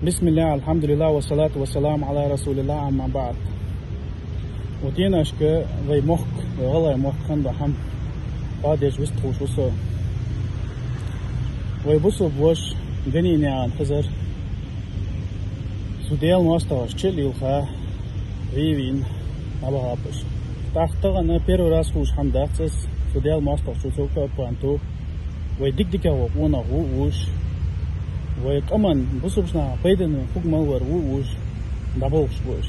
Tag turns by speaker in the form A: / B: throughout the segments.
A: بسم الله الحمد لله والصلاة والسلام على رسول الله أما بعد. وديناش ك وي مخ والله مخ خند هم قادش وستخوش وصو وي بوسو بوش دني نيان خزر سوديل ماستاش تشيلي الخا ريوين أبغى بس تختار أنا بيرو راس خوش هم داخس سوديل ماستاش شو سوكا بانتو وي ديك وقونا ووش وكمان بصوبنا بيدن فوق مور ووش دبوش بوش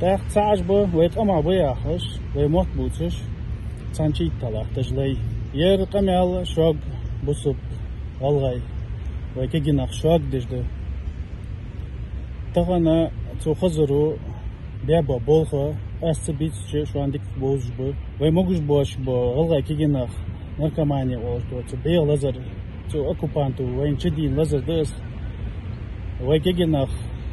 A: تاخ تعجبه ويكما بياخش ويموت بوتش تانشي طلع تجلي يرقمال شوق بصوب والغاي ويكيناخ شوق دجده تغنا تخزرو بيابا بولخه أستبيتش شو عندك بوجبه ويموجش بوش والغاي كيناخ نركماني أو تبيع لزر تو أكوبانتو وين شدين لزر دس ويجينا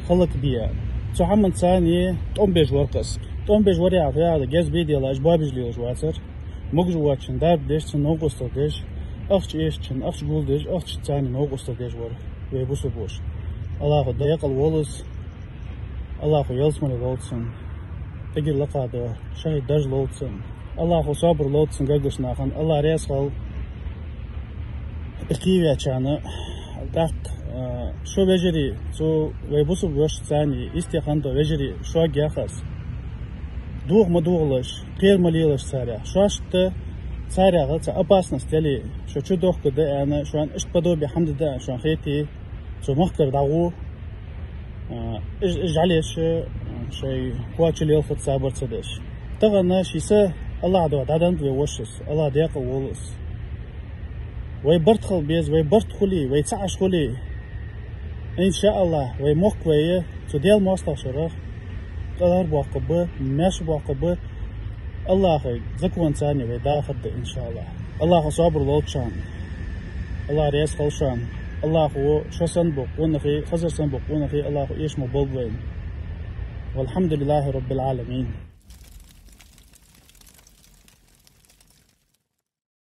A: خلق بيا تو حمن ثاني توم بيج ورقص توم بيج وريا هذا جاز بيدي لا أجبابج ليش واتر مجز واتشن دار بديش تنوقص تديش أخش إيشتن أخش جولدش أخش ثاني نوقص تديش ور ويبوسو بوش الله خد يقل ولس الله خو يلسمن لولسن تجي لقاده شهيد دج لولسن الله خو صبر لولسن جاكش ناخن الله ريسخل إقيوة كان دق شو بجري شو ويبوسو بوش ثاني استيخانتو بجري شو جاخس دوغ مدوغلش غير مليلش سارع شاشت سارع غلط أباسنا استلي شو دوغ كده أنا شو أن إشت بدو بحمد ده شو خيتي شو مخكر دعوه إج عليش شيء قواتش اللي يلفت صابر تصدش تغنى شي سه الله عدو عدند ويوشس الله ديق وولس ويبرتخل بيز ويبرتخلي ويتسعش خلي إن شاء الله ويموك ويه تديال مواصلة شرخ قدر بواقبه ماش بواقبه الله خي زكوان ثاني ويداخد إن شاء الله الله صابر لوتشان الله ريس خلشان الله هو شو سنبق ونخي خزر سنبق ونخي الله إيش مبلغين والحمد لله رب العالمين.